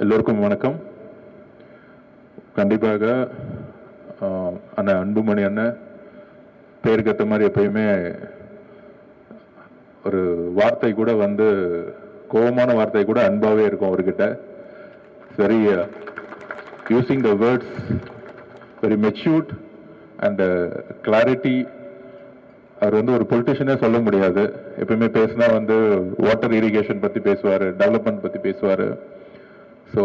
எல்லோருக்கும் வணக்கம். கண்டிப்பாக அண்ணன் அன்புமணி அண்ணன் பேருக்கு ஏற்ற மாதிரி எப்பயுமே ஒரு வார்த்தை கூட வந்து கோபமான வார்த்தை கூட அன்பாகவே இருக்கும் அவர்கிட்ட. Very using the words very matured and clarity. அவர் வந்து ஒரு பொலிட்டிஷியனே சொல்ல முடியாது. எப்பயுமே பேசினா வந்து வாட்டர் இரிகேஷன் பற்றி பேசுவார், டெவலப்மெண்ட் பற்றி பேசுவார். ஸோ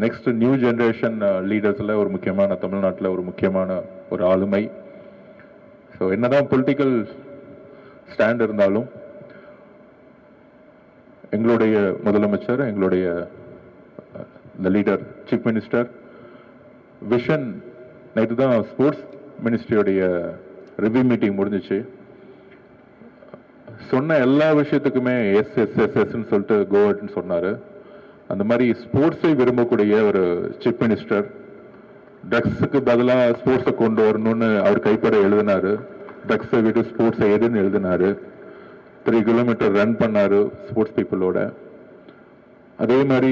நெக்ஸ்ட் நியூ ஜென்ரேஷன் லீடர்ஸில் ஒரு முக்கியமான, தமிழ்நாட்டில் ஒரு முக்கியமான ஒரு ஆளுமை. ஸோ என்னதான் பொலிட்டிக்கல் ஸ்டாண்ட் இருந்தாலும் எங்களுடைய முதலமைச்சர், எங்களுடைய இந்த லீடர் சீஃப் மினிஸ்டர் விஷன், நேற்று தான் ஸ்போர்ட்ஸ் மினிஸ்ட்ரியோடைய ரிவ்யூ மீட்டிங் முடிஞ்சிச்சு. சொன்ன எல்லா விஷயத்துக்குமே எஸ்ன்னு சொல்லிட்டு கோவட்னு சொன்னார். அந்த மாதிரி ஸ்போர்ட்ஸை விரும்பக்கூடிய ஒரு சீஃப் மினிஸ்டர் ட்ரக்ஸுக்கு பதிலாக ஸ்போர்ட்ஸை கொண்டு வரணும்னு அவர் கைப்பட எழுதினாரு. ட்ரக்ஸை விட்டு ஸ்போர்ட்ஸை எதுன்னு எழுதினாரு. 3 கிலோமீட்டர் ரன் பண்ணாரு ஸ்போர்ட்ஸ் பீப்புளோட. அதே மாதிரி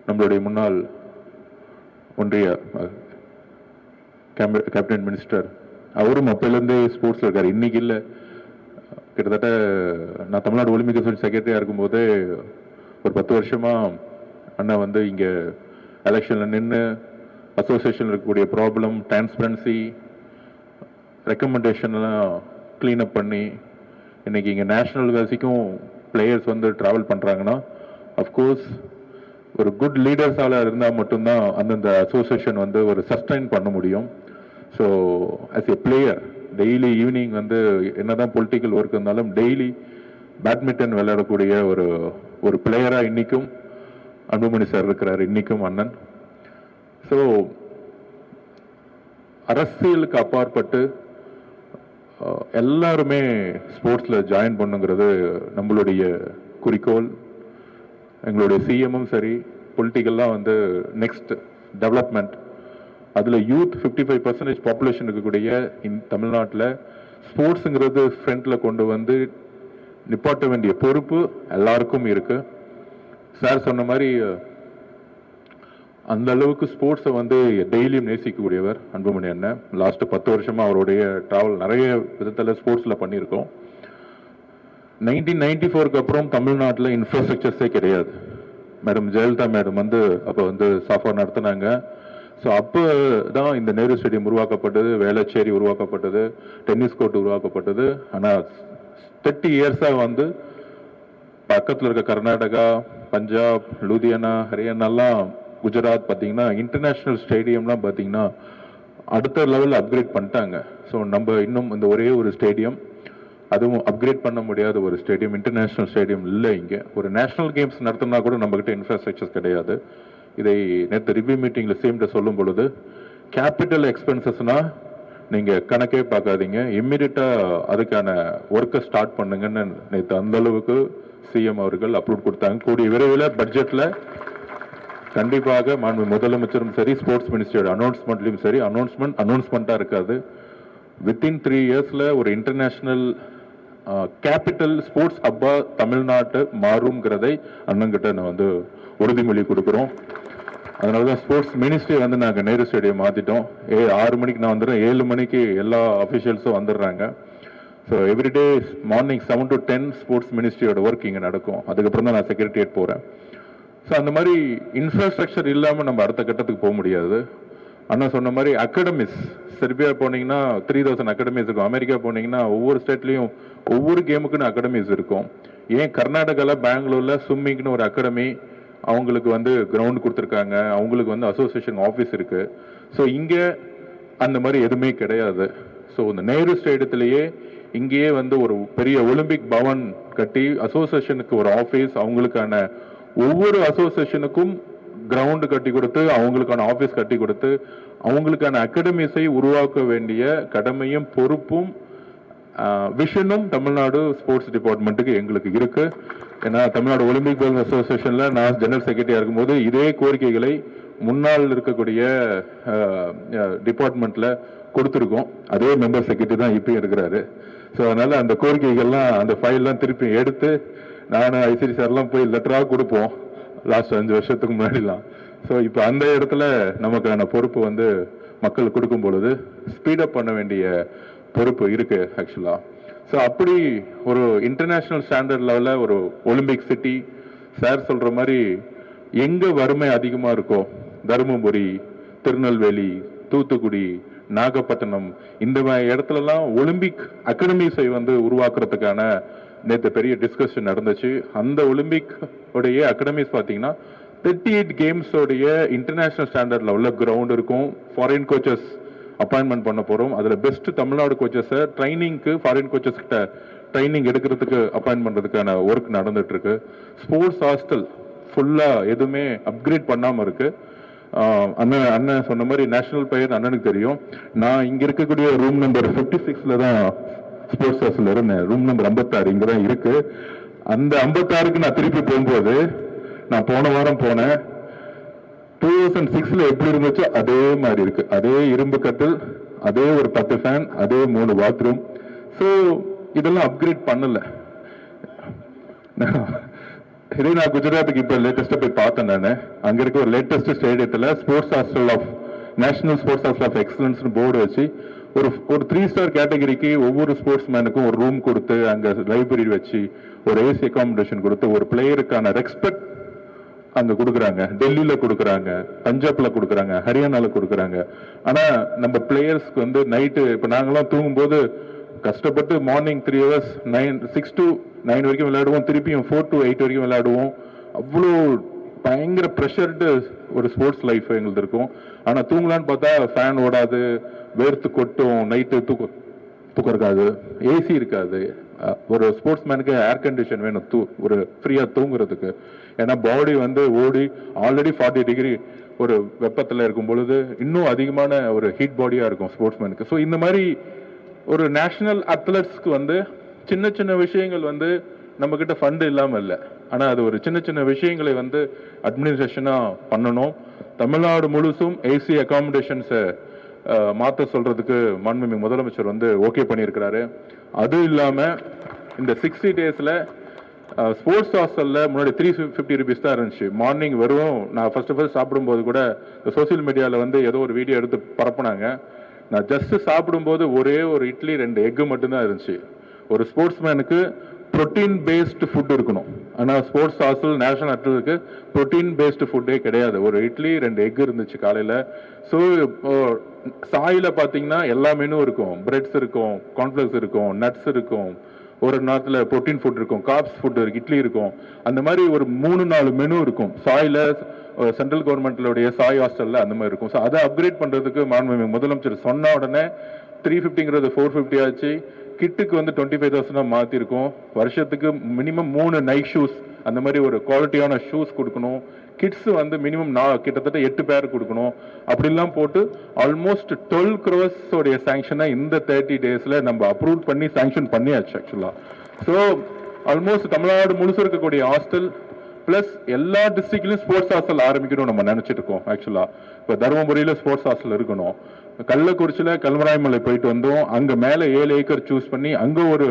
நம்மளுடைய முன்னாள் ஒன்றிய கேபினட் மினிஸ்டர் அவரும் அப்பையிலேருந்தே ஸ்போர்ட்ஸில் இருக்கார். இன்னைக்கு இல்லை, கிட்டத்தட்ட நான் தமிழ்நாடு ஒலிம்பிக் அசோசியேஷன் செக்ரட்டரியாக இருக்கும்போது ஒரு 10 வருஷமா அண்ணா வந்து இங்கே எலெக்ஷனில் நின்று அசோசியேஷனில் இருக்கக்கூடிய ப்ராப்ளம், டிரான்ஸ்பரன்சி, ரெக்கமெண்டேஷன்லாம் க்ளீனப் பண்ணி இன்னைக்கு இங்கே நேஷனல் வரைக்கும் பிளேயர்ஸ் வந்து ட்ராவல் பண்ணுறாங்கன்னா அஃப்கோர்ஸ் ஒரு குட் லீடர்ஸால் இருந்தால் மட்டும்தான் அந்தந்த அசோசியேஷன் வந்து ஒரு சஸ்டைன் பண்ண முடியும். So as a player daily evening வந்து என்னதான் பொலிட்டிக்கல் ஒர்க் இருந்தாலும் டெய்லி பேட்மிண்டன் விளையாடக்கூடிய ஒரு பிளேயராக இன்னைக்கும் அன்புமணி சார் இருக்கிறார், இன்னைக்கும் அண்ணன். ஸோ அரசியலுக்கு அப்பாற்பட்டு எல்லாருமே ஸ்போர்ட்ஸில் ஜாயின் பண்ணுங்கிறது நம்மளுடைய குறிக்கோள். எங்களுடைய சிஎம்மும் சரி, பொலிட்டிக்கல்லாம் வந்து நெக்ஸ்ட் டெவலப்மெண்ட், அதில் யூத் 55% பாப்புலேஷன் இருக்கக்கூடிய தமிழ்நாட்டில் ஸ்போர்ட்ஸுங்கிறது ஃப்ரண்ட்டில் கொண்டு வந்து நிப்பாட்ட வேண்டிய பொறுப்பு எல்லாருக்கும் இருக்கு. சார் சொன்ன மாதிரி அந்த அளவுக்கு ஸ்போர்ட்ஸை வந்து டெய்லியும் நேசிக்கக்கூடியவர் அன்புமணி அண்ணன். லாஸ்ட் 10 வருஷமா அவருடைய டிராவல் நிறைய விதத்தில் ஸ்போர்ட்ஸில் பண்ணியிருக்கோம். 1994 அப்புறம் தமிழ்நாட்டில் இன்ஃப்ராஸ்ட்ரக்சர்ஸே கிடையாது. மேடம் ஜெயலலிதா மேடம் வந்து அப்போ வந்து சாஃபா நடத்தினாங்க. ஸோ அப்போ தான் இந்த நேரு ஸ்டேடியம் உருவாக்கப்பட்டது, வேளச்சேரி உருவாக்கப்பட்டது, டென்னிஸ் கோர்ட் உருவாக்கப்பட்டது. ஆனால் 30 இயர்ஸாக வந்து பக்கத்தில் இருக்க கர்நாடகா, பஞ்சாப், லூதியானா, ஹரியானாலாம், குஜராத் பார்த்தீங்கன்னா இன்டர்நேஷ்னல் ஸ்டேடியம்லாம் பார்த்தீங்கன்னா அடுத்த லெவலில் அப்கிரேட் பண்ணிட்டாங்க. ஸோ நம்ம இன்னும் இந்த ஒரே ஒரு ஸ்டேடியம், அதுவும் அப்கிரேட் பண்ண முடியாத ஒரு ஸ்டேடியம், இன்டர்நேஷ்னல் ஸ்டேடியம் இல்லை. இங்கே ஒரு நேஷனல் கேம்ஸ் நடத்தினா கூட நம்மகிட்ட இன்ஃப்ராஸ்ட்ரக்சர்ஸ் கிடையாது. இதை நேற்று ரிவ்யூ மீட்டிங்கில் சேம்கிட்ட சொல்லும் பொழுது கேபிட்டல் எக்ஸ்பென்சஸ்னா நீங்கள் கணக்கே பார்க்காதீங்க, இம்மிடியட்டாக அதுக்கான ஒர்க்கை ஸ்டார்ட் பண்ணுங்கன்னு நேற்று அந்த அளவுக்கு சிஎம் அவர்கள் அப்ரூவ் கொடுத்தாங்க. கூடிய விரைவில் பட்ஜெட்டில் கண்டிப்பாக மாண்பு முதலமைச்சரும் சரி, ஸ்போர்ட்ஸ் மினிஸ்ட்ரியோட அனௌன்ஸ்மெண்ட்லையும் சரி, அனௌன்ஸ்மெண்ட்டாக இருக்காது. வித்தின் 3 இயர்ஸில் ஒரு இன்டர்நேஷ்னல் கேபிட்டல் ஸ்போர்ட்ஸ் ஹப்பா தமிழ்நாட்டு மாறுங்கிறதை அண்ணங்கிட்ட நான் வந்து உறுதிமொழி கொடுக்குறோம். அதனால தான் ஸ்போர்ட்ஸ் மினிஸ்ட்ரி வந்து நாங்கள் நேரு ஸ்டேடியம் மாற்றிட்டோம். 6 மணிக்கு நான் வந்துடுறேன், 7 மணிக்கு எல்லா அஃபிஷியல்ஸும் வந்துடுறாங்க. So everyday morning 7 to 10 sports மினிஸ்ட்ரியோட ஒர்க் இங்கே நடக்கும். அதுக்கப்புறம் தான் நான் செக்ரட்டரியேட் போகிறேன். ஸோ அந்த மாதிரி இன்ஃப்ராஸ்ட்ரக்சர் இல்லாமல் நம்ம அடுத்த கட்டத்துக்கு போக முடியாது. அண்ணா சொன்ன மாதிரி அகாடமிஸ், செர்பியா போனீங்கன்னா 3000 அகாடமிஸ் இருக்கும். அமெரிக்கா போனீங்கன்னா ஒவ்வொரு ஸ்டேட்லேயும் ஒவ்வொரு கேமுக்குன்னு அகாடமிஸ் இருக்கும். ஏன் கர்நாடகாவில், பெங்களூரில் ஸ்விம்மிங்னு ஒரு அகாடமி, அவங்களுக்கு வந்து கிரவுண்ட் கொடுத்துருக்காங்க, அவங்களுக்கு வந்து அசோசியேஷன் ஆஃபீஸ் இருக்கு. ஸோ இங்கே அந்த மாதிரி எதுவுமே கிடையாது. ஸோ இந்த நேரு ஸ்டேடியத்திலேயே இங்கேயே வந்து ஒரு பெரிய ஒலிம்பிக் பவன் கட்டி அசோசியேஷனுக்கு ஒரு ஆஃபீஸ், அவங்களுக்கான ஒவ்வொரு அசோசியேஷனுக்கும் கிரவுண்டு கட்டி கொடுத்து, அவங்களுக்கான ஆஃபீஸ் கட்டி கொடுத்து, அவங்களுக்கான அகாடமிஸை உருவாக்க வேண்டிய கடமையும் பொறுப்பும் விஷனும் தமிழ்நாடு ஸ்போர்ட்ஸ் டிபார்ட்மெண்ட்டுக்கு எங்களுக்கு இருக்கு. ஏன்னா தமிழ்நாடு ஒலிம்பிக் அசோசியேஷன்ல நான் ஜெனரல் செக்ரட்டரியா இருக்கும்போது இதே கோரிக்கைகளை முன்னாள் இருக்கக்கூடிய டிபார்ட்மெண்ட்ல கொடுத்துருக்கோம். அதே மெம்பர் செக்ரட்டரி தான் இப்பயும் இருக்கிறாரு. ஸோ அதனால அந்த கோரிக்கைகள்லாம், அந்த ஃபைல்லாம் திருப்பி எடுத்து நான் ஐசிடி சார்லாம் போய் லெட்டராக கொடுப்போம். லாஸ்ட் 5 வருஷத்துக்கு முன்னாடிலாம். ஸோ இப்போ அந்த இடத்துல நமக்கான பொறுப்பு வந்து மக்கள் கொடுக்கும் பொழுது ஸ்பீடப் பண்ண வேண்டிய பொறுப்பு இருக்கு ஆக்சுவலா. ஸோ அப்படி ஒரு இன்டர்நேஷ்னல் ஸ்டாண்டர்ட் லெவலில் ஒரு ஒலிம்பிக் சிட்டி சார் சொல்ற மாதிரி எங்க வறுமை அதிகமா இருக்கோ, தருமபுரி, திருநெல்வேலி, தூத்துக்குடி, நாகப்பட்டினம், இந்த மாதிரி இடத்துலலாம் ஒலிம்பிக் அகாடமிஸை வந்து உருவாக்குறதுக்கான நேற்று பெரிய டிஸ்கஷன் நடந்துச்சு. அந்த ஒலிம்பிக் உடைய அகாடமிஸ் பார்த்தீங்கன்னா 38 கேம்ஸோடைய இன்டர்நேஷனல் ஸ்டாண்டர்ட் லெவலில் கிரவுண்ட் இருக்கும். ஃபாரின் கோச்சஸ் அப்பாயின்மெண்ட் பண்ண போகிறோம். அதில் பெஸ்ட் தமிழ்நாடு கோச்சஸை ட்ரைனிங்க்கு ஃபாரின் கோச்சஸ் கிட்ட ட்ரைனிங் எடுக்கிறதுக்கு அப்பாயின்ட் பண்ணுறதுக்கான ஒர்க் நடந்துட்டு இருக்கு. ஸ்போர்ட்ஸ் ஹாஸ்டல் ஃபுல்லாக எதுவுமே அப்கிரேட் பண்ணாமல் இருக்கு. அண்ணன் சொன்ன மாதிரி நேஷனல் பிளேயர் அண்ணனுக்கு தெரியும். நான் இங்கே இருக்கக்கூடிய ரூம் நம்பர் 56ல தான் ஸ்போர்ட்ஸ் ஹாஸ்டல் இருந்தேன். ரூம் நம்பர் 56 இங்கே தான் இருக்கு. அந்த 56க்கு நான் திருப்பி போகும்போது நான் போன வாரம் போனேன். 2006ல எப்படி இருந்துச்சோ அதே மாதிரி இருக்கு. அதே இரும்பு கட்டில், அதே ஒரு 10 ஃபேன், அதே 3 பாத்ரூம். ஸோ இதெல்லாம் அப்கிரேட் பண்ணல. இதே நான் குஜராத்துக்கு இப்போ லேட்டஸ்டா போய் பார்த்தேன். நான் அங்க இருக்க ஒரு லேட்டஸ்ட் ஸ்டேடியத்தில் sports hostel of national sports hostel of excellence board வச்சு ஒரு 3 ஸ்டார் கேட்டகரிக்கு ஒவ்வொரு ஸ்போர்ட்ஸ் மேனுக்கும் ஒரு ரூம் கொடுத்து அங்க லைப்ரரி வச்சு ஒரு ஏசி அகாமடேஷன் கொடுத்து ஒரு பிளேயருக்கான ரெஸ்பெக்ட் அங்க கொடுக்குறாங்க. டெல்லியில கொடுக்குறாங்க, பஞ்சாப்ல கொடுக்குறாங்க, ஹரியானால கொடுக்குறாங்க. ஆனா நம்ம பிளேயர்ஸ்க்கு வந்து நைட்டு இப்ப நாங்கெல்லாம் தூங்கும்போது கஷ்டப்பட்டு மார்னிங் 3 hours 6 to 9 வரைக்கும் விளையாடுவோம், திருப்பியும் 4 to 8 வரைக்கும் விளையாடுவோம். அவ்வளோ பயங்கர ப்ரெஷர்டு ஒரு ஸ்போர்ட்ஸ் லைஃப் எங்களுக்கு இருக்கும். ஆனா தூங்கலான்னு பார்த்தா ஃபேன் ஓடாது, வேர்த்து கொட்டும், நைட்டு தூக்கம் இருக்காது, ஏசி இருக்காது. ஒரு ஸ்போர்ட்ஸ் மேனுக்கு ஏர் கண்டிஷன் வேணும் ஒரு ஃப்ரீயா தூங்குறதுக்கு. ஏன்னா பாடி வந்து ஓடி ஆல்ரெடி 40 டிகிரி ஒரு வெப்பத்தில் இருக்கும் பொழுது இன்னும் அதிகமான ஒரு ஹீட் பாடியா இருக்கும் ஸ்போர்ட்ஸ் மேனுக்கு. ஸோ இந்த மாதிரி ஒரு நேஷனல் அத்லெட்ஸ்க்கு வந்து சின்ன சின்ன விஷயங்கள் வந்து நம்ம கிட்ட ஃபண்ட் இல்லாம இல்லை. ஆனா அது ஒரு சின்ன சின்ன விஷயங்களை வந்து அட்மினிஸ்ட்ரேஷனா பண்ணணும். தமிழ்நாடு முழுசும் ஏசி அகாமடேஷன்ஸை மாற்ற சொல்றதுக்கு மாண்புமிகு முதலமைச்சர் வந்து ஓகே பண்ணியிருக்கிறாரு. அது இல்லாம இந்த 60 daysல ஸ்போர்ட்ஸ் ஹாஸ்டல்ல முன்னாடி 350 rupees தான் இருந்துச்சு. மார்னிங் வரும். நான் ஃபர்ஸ்ட் சாப்பிடும்போது கூட சோசியல் மீடியாவில் வந்து ஏதோ ஒரு வீடியோ எடுத்து பரப்புனாங்க. நான் ஜஸ்ட் சாப்பிடும்போது ஒரே ஒரு இட்லி 2 எக்கு மட்டும்தான் இருந்துச்சு. ஒரு ஸ்போர்ட்ஸ் மேனுக்கு புரோட்டீன் பேஸ்டு ஃபுட் இருக்கணும். ஆனால் ஸ்போர்ட்ஸ் ஹாஸ்டல் நேஷனல் அத்லெட்டுக்கு புரோட்டீன் பேஸ்டு ஃபுட்டே கிடையாது. ஒரு இட்லி 2 எக் இருந்துச்சு காலையில். ஸோ சாயில பார்த்தீங்கன்னா எல்லா மெனு இருக்கும். பிரெட்ஸ் இருக்கும், கார்ன்ஃப்ளெக்ஸ் இருக்கும், நட்ஸ் இருக்கும், ஒரு நேரத்தில் புரோட்டீன் ஃபுட் இருக்கும், கார்ப்ஸ் ஃபுட் இருக்கு, இட்லி இருக்கும். அந்த மாதிரி ஒரு 3-4 மெனு இருக்கும் சாயில. சென்ட்ரல் கவர்மெண்ட்லுடைய சாய் ஹாஸ்டல்ல அந்த மாதிரி இருக்கும். ஸோ அதை அப்கிரேட் பண்றதுக்கு மாண்புமிகு முதலமைச்சர் சொன்ன உடனே 350ங்கிறது 450 ஆச்சு. கிட்டுக்கு வந்து 25,000 மாத்திருக்கோம். வருஷத்துக்கு மினிமம் 3 நைட் ஷூஸ், அந்த மாதிரி ஒரு குவாலிட்டியான ஷூஸ் கொடுக்கணும். கிட்ஸ் வந்து மினிமம் கிட்டத்தட்ட 8 பேர் கொடுக்கணும். அப்படிலாம் போட்டு ஆல்மோஸ்ட் 12 crores உடைய சாங்ஷனை இந்த 30 daysல நம்ம அப்ரூவ் பண்ணி சாங்ஷன் பண்ணியாச்சு ஆக்சுவலா. ஸோ ஆல்மோஸ்ட் தமிழ்நாடு முழுசு இருக்கக்கூடிய ஹாஸ்டல் பிளஸ் எல்லா டிஸ்ட்ரிக்ட்லயும் ஸ்போர்ட்ஸ் ஹாஸ்டல் ஆரம்பிக்கணும் நம்ம நினைச்சிட்டு இருக்கோம் ஆக்சுவலா. இப்போ தருமபுரியில ஸ்போர்ட்ஸ் ஹாஸ்டல் இருக்கணும். கள்ளக்குறிச்சியில கல்வராயமலை போயிட்டு வந்தோம். அங்க மேல 7 ஏக்கர் சூஸ் பண்ணி அங்க ஒரு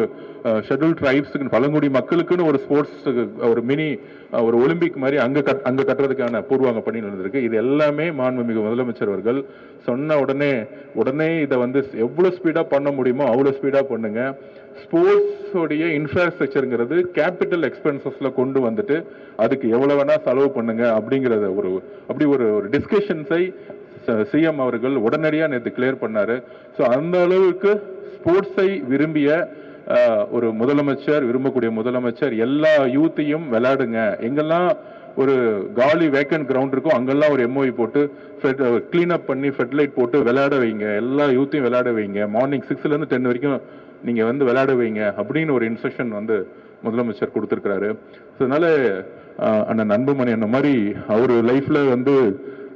ஷெட்யூல் ட்ரைப்ஸுக்கு பழங்குடி மக்களுக்குன்னு ஒரு ஸ்போர்ட்ஸ் ஒரு மினி ஒரு ஒலிம்பிக் மாதிரி அங்க கட்டுறதுக்கான பூர்வாங்க பணி நடந்திருக்கு. இது எல்லாமே மாண்புமிகு முதலமைச்சர் அவர்கள் சொன்ன உடனே இதை வந்து எவ்வளவு ஸ்பீடா பண்ண முடியுமோ அவ்வளவு ஸ்பீடா பண்ணுங்க. ஸ்போர்ட்ஸோடைய இன்ஃப்ராஸ்ட்ரக்சருங்கிறது கேபிட்டல் எக்ஸ்பென்சஸ்ல கொண்டு வந்துட்டு அதுக்கு எவ்வளவு வேணா செலவு பண்ணுங்க அப்படிங்கறத அப்படி ஒரு டிஸ்கஷன்ஸை சிஎம் அவர்கள் உடனடியாக நேற்று கிளியர் பண்ணாரு. ஸோ அந்த அளவுக்கு ஸ்போர்ட்ஸை விரும்பிய ஒரு முதலமைச்சர், விரும்பக்கூடிய முதலமைச்சர் எல்லா யூத்தையும் விளையாடுங்க, எங்கெல்லாம் ஒரு காலி வேக்கன்ட் கிரவுண்ட் இருக்கும் அங்கெல்லாம் ஒரு எம்ஓஇ போட்டு கிளீன் அப் பண்ணி ஃபெர்டிலைட் போட்டு விளையாட வைங்க, எல்லா யூத்தையும் விளையாட வைங்க, மார்னிங் 6லேருந்து 10 வரைக்கும் நீங்க வந்து விளையாட வைங்க அப்படின்னு ஒரு இன்ஸ்ட்ரக்ஷன் வந்து முதலமைச்சர் கொடுத்துருக்கிறாரு. ஸோ அதனால அண்ணன் அன்புமணி அந்த மாதிரி அவர் லைஃப்ல வந்து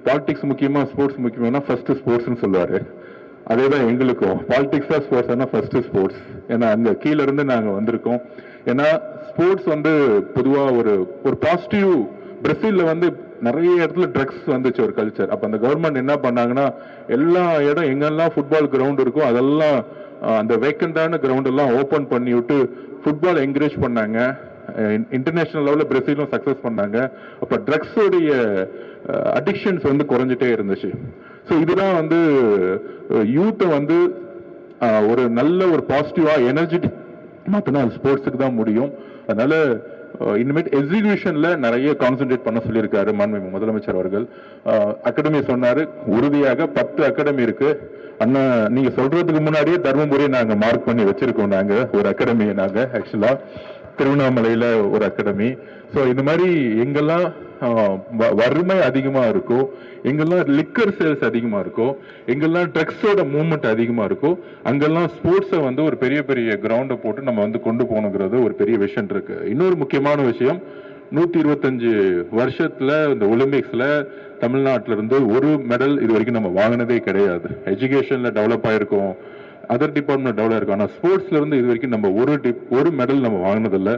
பாலிடிக்ஸ் முக்கியமா ஸ்போர்ட்ஸ் முக்கியமா ஃபர்ஸ்ட் ஸ்போர்ட்ஸ்னு சொல்லுவாரு. அதேதான் எங்களுக்கும் பாலிடிக்ஸா ஸ்போர்ட்ஸ் ஃபர்ஸ்ட் ஸ்போர்ட்ஸ். ஏன்னா அங்க கீழ இருந்து நாங்க வந்திருக்கோம். ஏன்னா ஸ்போர்ட்ஸ் வந்து பொதுவா ஒரு பாசிட்டிவ். பிரேசில்ல வந்து நிறைய இடத்துல ட்ரக்ஸ் வந்துச்சு ஒரு கல்ச்சர். அப்ப அந்த கவர்மெண்ட் என்ன பண்ணாங்கன்னா எல்லா இடம் எங்கெல்லாம் ஃபுட்பால் கிரவுண்ட் இருக்கோ அதெல்லாம் அந்த வேக்கண்டான கிரவுண்ட் எல்லாம் ஓபன் பண்ணி விட்டு ஃபுட்பால் என்கரேஜ் பண்ணாங்க. இன்டர்நேஷனல் லெவலில் பிரேசிலும் சக்ஸஸ் பண்ணாங்க. அப்போ ட்ரக்ஸோடைய அடிக்ஷன்ஸ் வந்து குறைஞ்சிட்டே இருந்துச்சு. ஸோ இதுதான் வந்து யூத்தை வந்து ஒரு நல்ல ஒரு பாசிட்டிவா எனர்ஜெட்டிக் மாத்தினா அது ஸ்போர்ட்ஸுக்கு தான் முடியும். அதனால இனிமேட் எக்ஸிகியூஷன்ல நிறைய கான்சென்ட்ரேட் பண்ண சொல்லியிருக்காரு மாண்புமிகு முதலமைச்சர் அவர்கள். அகாடமி சொன்னாரு, உறுதியாக 10 அகாடமி இருக்கு. அண்ணா நீங்க சொல்றதுக்கு முன்னாடியே தர்மபுரியை நாங்க மார்க் பண்ணி வச்சிருக்கோம். நாங்க ஒரு அகாடமியை நாங்க ஆக்சுவலா திருவண்ணாமலையில ஒரு அகாடமி. ஸோ இந்த மாதிரி எங்கெல்லாம் வறுமை அதிகமா இருக்கோ, எங்கெல்லாம் லிக்கர் சேல்ஸ் அதிகமா இருக்கோ, எங்கெல்லாம் ட்ரக்ஸோட மூவ்மெண்ட் அதிகமா இருக்கோ, அங்கெல்லாம் ஸ்போர்ட்ஸை வந்து ஒரு பெரிய பெரிய கிரவுண்டை போட்டு நம்ம வந்து கொண்டு போகணுங்கிறது ஒரு பெரிய விஷயம் இருக்கு. இன்னொரு முக்கியமான விஷயம், 125 வருஷத்துல இந்த ஒலிம்பிக்ஸ்ல தமிழ்நாட்டில இருந்து ஒரு மெடல் இது வரைக்கும் நம்ம வாங்கினதே கிடையாது. எஜுகேஷன்ல டெவலப் ஆயிருக்கோம், அதர் டிபார்ட்மெண்ட் டெவலப் இருக்கும். ஆனால் ஸ்போர்ட்ஸ்ல இருந்து இது வரைக்கும் நம்ம ஒரு மெடல் நம்ம வாங்கினதில்லை.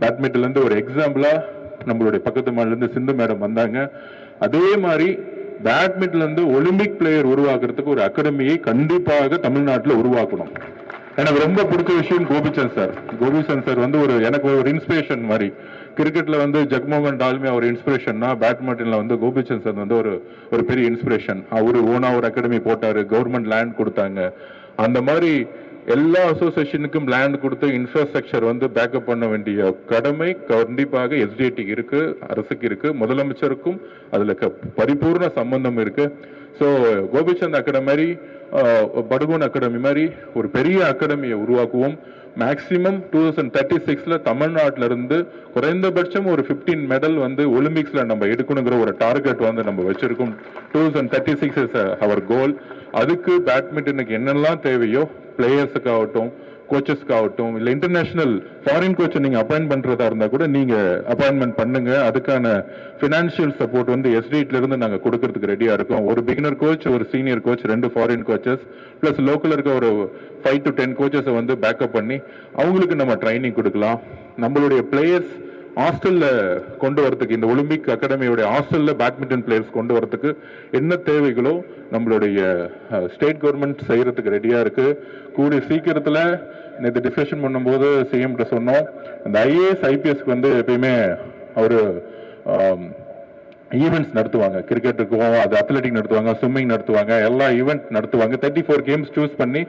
பேட்மிண்டன்ல இருந்து ஒரு எக்ஸாம்பிளா நம்மளுடைய பக்கத்து மாநில இருந்து சிந்து மேடம் வந்தாங்க. அதே மாதிரி பேட்மிண்டன்ல இருந்து ஒலிம்பிக் பிளேயர் உருவாக்குறதுக்கு ஒரு அகாடமியை கண்டிப்பாக தமிழ்நாட்டில் உருவாக்கணும். எனக்கு ரொம்ப பிடிச்ச விஷயம் கோபிச்சந்த் சார். கோபிச்சந்த் சார் வந்து எனக்கு ஒரு இன்ஸ்பிரேஷன் மாதிரி. கிரிக்கெட்ல வந்து ஜக்மோகன் டால்மியா ஒரு இன்ஸ்பிரேஷன்னா, பேட்மிண்டன்ல வந்து கோபிச்சந்த் சார் வந்து ஒரு பெரிய இன்ஸ்பிரேஷன். அவரு ஓனா ஒரு அகாடமி போட்டாரு, கவர்மெண்ட் லேண்ட் கொடுத்தாங்க. அந்த மாதிரி எல்லா அசோசியேஷனுக்கும் லேண்ட் கொடுத்து இன்ஃப்ராஸ்ட்ரக்சர் வந்து பேக்கப் பண்ண வேண்டிய கடமை கண்டிப்பாக எஸ்டிஐடிக்கு இருக்கு, அரசுக்கு இருக்கு, முதலமைச்சருக்கும் அதுல பரிபூர்ண சம்பந்தம் இருக்கு. ஸோ கோபிச்சந்த் அகாடமி மாதிரி, படுகோன் அகாடமி மாதிரி ஒரு பெரிய அகாடமியை உருவாக்குவோம். மேக்சிமம் 2036ல தமிழ்நாட்டில இருந்து குறைந்தபட்சம் ஒரு 15 மெடல் வந்து ஒலிம்பிக்ஸ்ல நம்ம எடுக்கணுங்கிற ஒரு டார்கெட் வந்து நம்ம வச்சிருக்கோம். 2036 இஸ் அவர் கோல். அதுக்கு பேட்மிண்டனுக்கு என்னெல்லாம் தேவையோ, பிளேயர்ஸுக்கு ஆகட்டும், கோச்சஸ்க்கு ஆகட்டும், இல்லை இன்டர்நேஷனல் ஃபாரின் கோச்சை நீங்க அப்பாயின்ட் பண்றதா இருந்தா கூட நீங்க அப்பாயின்மெண்ட் பண்ணுங்க. அதுக்கான பினான்சியல் சப்போர்ட் வந்து எஸ்டிஐல இருந்து நாங்க கொடுக்கறதுக்கு ரெடியா இருக்கோம். ஒரு பிகினர் கோச், ஒரு senior coach, 2 foreign coaches plus local இருக்க ஒரு 5 to 10 கோச்சஸை வந்து பேக்கப் பண்ணி அவங்களுக்கு நம்ம ட்ரைனிங் கொடுக்கலாம். நம்மளுடைய பிளேயர்ஸ் ஹாஸ்டல்ல கொண்டு வரதுக்கு, இந்த ஒலிம்பிக் அகாடமியோட ஹாஸ்டல்ல பேட்மிண்டன் பிளேயர்ஸ் கொண்டு வரதுக்கு என்ன தேவைகளோ நம்மளுடைய ஸ்டேட் கவர்மெண்ட் செய்யறதுக்கு ரெடியா இருக்கு. கூடிய சீக்கிரத்துல நேற்று டிஸ்கஷன் பண்ணும்போது சிஎம் கிட்ட சொன்னோம், இந்த ஐஏஎஸ் ஐபிஎஸ்க்கு வந்து எப்பயுமே ஒரு ஈவெண்ட்ஸ் நடத்துவாங்க. கிரிக்கெட் இருக்கும், அது அத்லெட்டிக் நடத்துவாங்க, ஸ்விம்மிங் நடத்துவாங்க, எல்லா ஈவெண்ட் நடத்துவாங்க. 34 கேம்ஸ் சூஸ் பண்ணி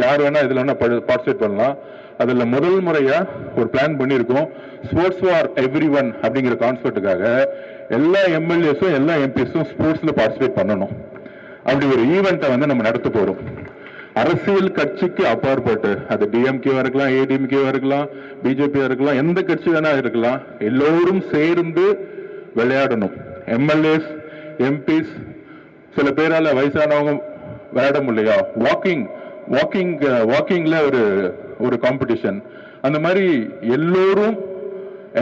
யார் வேணா இதுல வேணா பார்ட்டிசிபேட் பண்ணலாம். அதுல முதல் முறையா ஒரு பிளான் பண்ணியிருக்கோம், ஸ்போர்ட்ஸ் ஃபார் எவ்ரி ஒன் அப்படிங்கிற கான்செப்டுக்காக எல்லா எம்எல்ஏஸும் எல்லா எம்பிஸும் ஸ்போர்ட்ஸ்ல பார்ட்டிசிபேட் பண்ணணும். அப்படி ஒரு ஈவெண்ட்டை வந்து நம்ம நடத்த போறோம். அரசியல் கட்சிக்கு அப்பாற்பட்டு, அது டிஎம்கேவா இருக்கலாம், ஏடிஎம்கேவா இருக்கலாம், பிஜேபியா இருக்கலாம், எந்த கட்சி வேணா இருக்கலாம், எல்லோரும் சேர்ந்து விளையாடணும். எம்எல்ஏஸ், எம்பிஸ், சில பேரால வயசானவங்க விளையாட முடியலையா, வாக்கிங்ல ஒரு காம்படிஷன், அந்த மாதிரி எல்லோரும்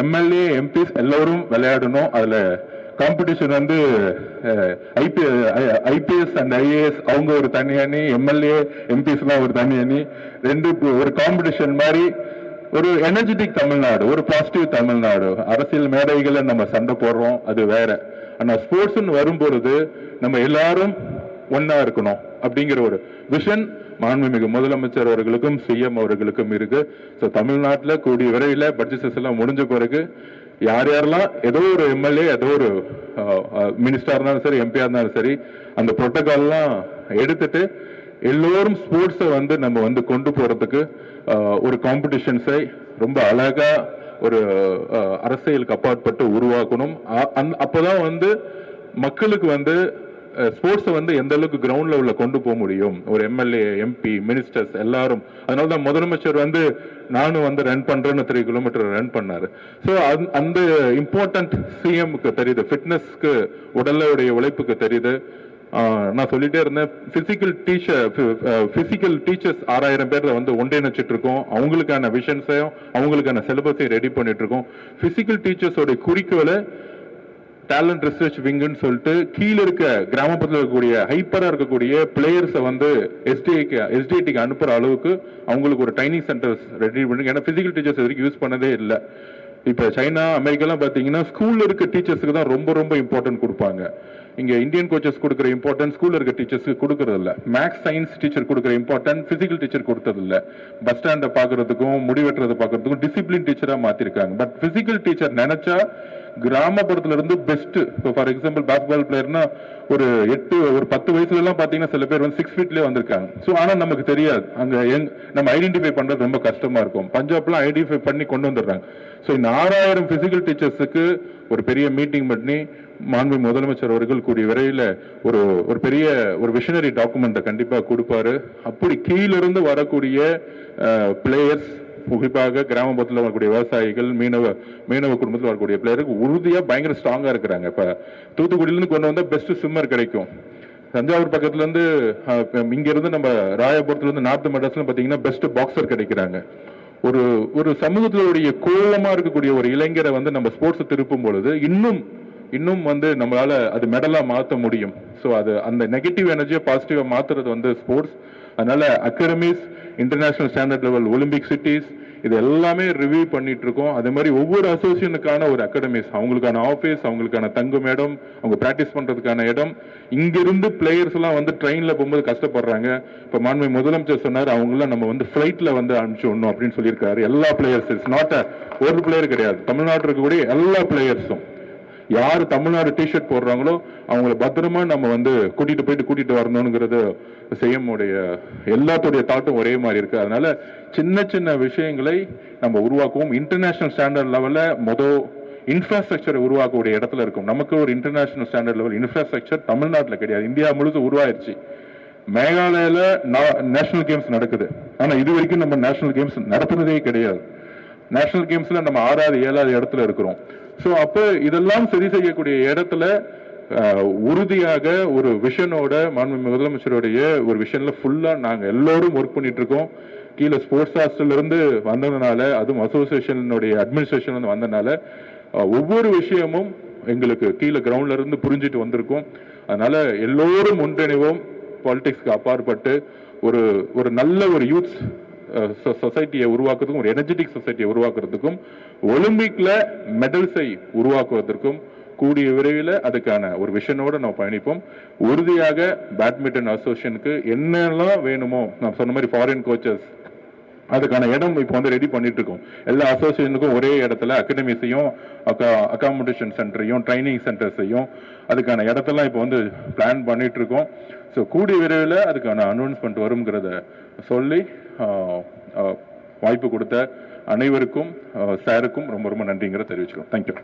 எம்எல்ஏ எம்பிஸ் எல்லோரும் விளையாடணும். அதுல காம்படிஷன் வந்து ஐபிஎஸ் அண்ட் ஐஏஎஸ் அவங்க ஒரு தனி அணி, எம்எல்ஏ எம்பிஸ்லாம் ஒரு தனி அணி, ஒரு காம்படிஷன் மாதிரி ஒரு எனர்ஜெட்டிக் தமிழ்நாடு, ஒரு பாசிட்டிவ் தமிழ்நாடு. அரசியல் மேடைகளை நம்ம சண்டை போடுறோம், அது வேற. ஆனா ஸ்போர்ட்ஸ் வரும்பொழுது நம்ம எல்லாரும் ஒன்னா இருக்கணும் அப்படிங்கிற ஒரு விஷன் மாண்புமிகு முதலமைச்சர் அவர்களுக்கும் சிஎம் அவர்களுக்கும் இருக்கு. ஸோ தமிழ்நாட்டில் கூடிய விரைவில் பட்ஜெட் செஷன் முடிஞ்ச பிறகு யார் யாரெல்லாம் ஏதோ ஒரு எம்எல்ஏ, ஏதோ ஒரு மினிஸ்டரா இருந்தாலும் சரி, எம்பியா இருந்தாலும் சரி, அந்த புரோட்டோகால்லாம் எடுத்துட்டு எல்லோரும் ஸ்போர்ட்ஸை வந்து நம்ம வந்து கொண்டு போறதுக்கு ஒரு காம்படிஷன்ஸை ரொம்ப அழகா ஒரு அரசியலுக்கு அப்பாற்பட்டு உருவாக்கணும். அப்பதான் வந்து மக்களுக்கு வந்து ஸ்போர்ட்ஸை வந்து எந்த அளவுக்கு கிரவுண்ட் லெவல்ல கொண்டு போக முடியும். ஒரு எம்எல்ஏ, எம்பி, மினிஸ்டர்ஸ் எல்லாரும். அதனாலதான் முதலமைச்சர் வந்து நானும் வந்து ரன் பண்றேன்னு 3 கிலோமீட்டர் ரன் பண்ணாரு. ஸோ அந்த இம்பார்ட்டன்ட் சிஎம்க்கு தெரியுது, ஃபிட்னஸ்க்கு உடலுடைய உழைப்புக்கு தெரியுது. நான் சொல்லிட்டே இருந்தேன், பிசிக்கல் டீச்சர்ஸ் 6000 பேர்ல வந்து ஒன்றிணைச்சிட்டு இருக்கோம். அவங்களுக்கான விஷன்ஸையும் அவங்களுக்கான சிலபஸையும் ரெடி பண்ணிட்டு இருக்கோம். பிசிக்கல் டீச்சர்ஸோட குறிக்கோளை டேலண்ட் ரிசர்ச் விங்குன்னு சொல்லிட்டு கீழே இருக்க கிராமப்புறத்தில் இருக்கக்கூடிய ஹைப்பரா இருக்கக்கூடிய பிளேயர்ஸை வந்து எஸ்டிஐடிக்கு அனுப்புற அளவுக்கு அவங்களுக்கு ஒரு ட்ரைனிங் சென்டர்ஸ் ரெடி பண்ணி. ஏன்னா பிசிக்கல் டீச்சர்ஸ் வரைக்கும் யூஸ் பண்ணதே இல்லை. இப்ப சைனா, அமெரிக்காலாம் பாத்தீங்கன்னா ஸ்கூல்ல இருக்க டீச்சர்ஸுக்கு தான் ரொம்ப ரொம்ப இம்பார்ட்டன்ட் கொடுப்பாங்க. இங்க இந்தியன் கோச்சஸ் கொடுக்குற இம்பார்ட்டன்ஸ் ஸ்கூல்ல இருக்க டீச்சர்ஸ்க்கு கொடுக்கறது இல்ல. மேக்ஸ் சயின்ஸ் டீச்சர் கொடுக்குற இம்பார்ட்டன்ஸ் பிசிக்கல் டீச்சர் கொடுத்தது இல்ல. பஸ் ஸ்டாண்டை பாக்குறதுக்கும் முடிவெட்டுறதை பாக்குறதுக்கும் டிசிப்ளின் டீச்சரா மாத்திருக்காங்க. பட் பிசிக்கல் டீச்சர் நினைச்சா கிராமப்புறத்துல இருந்து பெஸ்ட். இப்போ ஃபார் எக்ஸாம்பிள் பாஸ்கெட்பால் பிளேயர்னா ஒரு 10 வயசுல எல்லாம் பாத்தீங்கன்னா சில பேர் வந்து 6 ஃபீட்லயே வந்திருக்காங்க. ஸோ ஆனா நமக்கு தெரியாது, அங்க நம்ம ஐடென்டிஃபை பண்றது ரொம்ப கஷ்டமா இருக்கும். பஞ்சாப்லாம் ஐடென்டிஃபை பண்ணி கொண்டு வந்துடுறாங்க. ஸோ இந்த 6000 பிசிக்கல் டீச்சர்ஸுக்கு ஒரு பெரிய மீட்டிங் பண்ணி மாண்பு முதலமைச்சர் அவர்கள் கூடிய விரைவில் ஒரு பெரிய ஒரு விஷனரி டாக்குமெண்ட்டை கண்டிப்பா கொடுப்பாரு. அப்படி கீழிருந்து வரக்கூடிய பிளேயர்ஸ், குறிப்பாக கிராமப்புறத்தில் வரக்கூடிய விவசாயிகள், மீனவ குடும்பத்தில் வரக்கூடிய பிளேயருக்கு உறுதியா பயங்கர ஸ்ட்ராங்கா இருக்கிறாங்க. இப்ப தூத்துக்குடியிலிருந்து கொண்டு வந்தா பெஸ்ட் ஸ்விம்மர் கிடைக்கும். தஞ்சாவூர் பக்கத்துல இருந்து இங்க இருந்து நம்ம ராயபுரத்துல இருந்து நார்த் மெட்ராஸ்ல பாத்தீங்கன்னா பெஸ்ட் பாக்ஸர் கிடைக்கிறாங்க. ஒரு சமூகத்தினுடைய கோலமா இருக்கக்கூடிய ஒரு இளைஞரை வந்து நம்ம ஸ்போர்ட்ஸ் திருப்பும் பொழுது இன்னும் வந்து நம்மளால அது மெடலா மாற்ற முடியும். ஸோ அது அந்த நெகட்டிவ் எனர்ஜியை பாசிட்டிவா மாத்துறது வந்து ஸ்போர்ட்ஸ். அதனால academies, international standard level Olympic cities, இது எல்லாமே ரிவ்யூ பண்ணிட்டு இருக்கோம். அதே மாதிரி ஒவ்வொரு அசோசியேஷனுக்கான ஒரு அகாடமிஸ், அவங்களுக்கான ஆஃபீஸ், அவங்களுக்கான தங்கும் இடம், அவங்க பிராக்டிஸ் பண்றதுக்கான இடம். இங்கிருந்து பிளேயர்ஸ் எல்லாம் வந்து ட்ரெயின்ல போகும்போது கஷ்டப்படுறாங்க. இப்ப மாண்பு முதலமைச்சர் சொன்னார், அவங்களாம் நம்ம வந்து ஃபிளைட்ல வந்து அனுப்பிச்சு விடணும் அப்படின்னு சொல்லியிருக்காரு. எல்லா பிளேயர்ஸ், இட்ஸ் நாட் ஒரு பிளேயர் கிடையாது, தமிழ்நாட்டில் இருக்கக்கூடிய எல்லா பிளேயர்ஸும் யாரு தமிழ்நாடு டிஷர்ட் போடுறாங்களோ அவங்கள பத்திரமா நம்ம வந்து கூட்டிட்டு வரணும்ங்கிறது செய்யமுடைய எல்லாத்துடைய தாட்டும் ஒரே மாதிரி இருக்கு. அதனால சின்ன விஷயங்களை நம்ம உருவாக்குவோம். இன்டர்நேஷனல் ஸ்டாண்டர்ட் லெவல்ல இன்ஃப்ராஸ்ட்ரக்சரை உருவாக்கக்கூடிய இடத்துல இருக்கும். நமக்கு ஒரு இன்டர்நேஷனல் ஸ்டாண்டர்ட் லெவல் இன்ஃப்ராஸ்ட்ரக்சர் தமிழ்நாட்டில் கிடையாது, இந்தியா முழுக்க உருவாயிருச்சு. மேகாலயில நேஷனல் கேம்ஸ் நடக்குது, ஆனா இது வரைக்கும் நம்ம நேஷனல் கேம்ஸ் நடத்துனதே கிடையாது. நேஷனல் கேம்ஸ்ல நம்ம 6வது 7வது இடத்துல இருக்கிறோம். ஸோ அப்ப இதெல்லாம் சரி செய்யக்கூடிய இடத்துல உறுதியாக ஒரு விஷனோட மாண்பு முதலமைச்சருடைய ஒரு விஷன்ல ஃபுல்லா நாங்க எல்லாரும் ஒர்க் பண்ணிட்டு இருக்கோம். கீழே ஸ்போர்ட்ஸ் ஹாஸ்டல்ல இருந்து வந்ததுனால, அதுவும் அசோசியேஷனுடைய அட்மினிஸ்ட்ரேஷன் வந்ததுனால ஒவ்வொரு விஷயமும் எங்களுக்கு கீழே கிரவுண்ட்ல இருந்து புரிஞ்சிட்டு வந்திருக்கும். அதனால எல்லோரும் ஒன்றிணைவோம். பாலிடிக்ஸ்க்கு அப்பாற்பட்டு ஒரு நல்ல ஒரு யூத்ஸ் சொசைட்டியை உருவாக்குறதுக்கும், ஒரு எனர்ஜெட்டிக் சொசைட்டியை உருவாக்குறதுக்கும், ஒலிம்பிக்ல மெடல்ஸை உருவாக்குவதற்கும் கூடிய விரைவில் அதுக்கான ஒரு விஷனோட நம்ம பயணிப்போம். உறுதியாக பேட்மிண்டன் அசோசியேஷனுக்கு என்னெல்லாம் வேணுமோ, நான் சொன்ன மாதிரி ஃபாரின் கோச்சஸ், அதுக்கான இடம் இப்போ வந்து ரெடி பண்ணிட்டு இருக்கோம். எல்லா அசோசியேஷனுக்கும் ஒரே இடத்துல அகாடமிஸையும் அகாமடேஷன் சென்டரையும் ட்ரைனிங் சென்டர்ஸையும் அதுக்கான இடத்தெல்லாம் இப்போ வந்து பிளான் பண்ணிட்டு இருக்கோம். ஸோ கூடிய விரைவில் அதுக்கான அனௌன்ஸ்மெண்ட் வருங்கிறத சொல்லி வாய்ப்பு கொடுத்த அனைவருக்கும் சாருக்கும் ரொம்ப நன்றிங்கிறத தெரிவிச்சுக்கிறோம். தேங்க்யூ.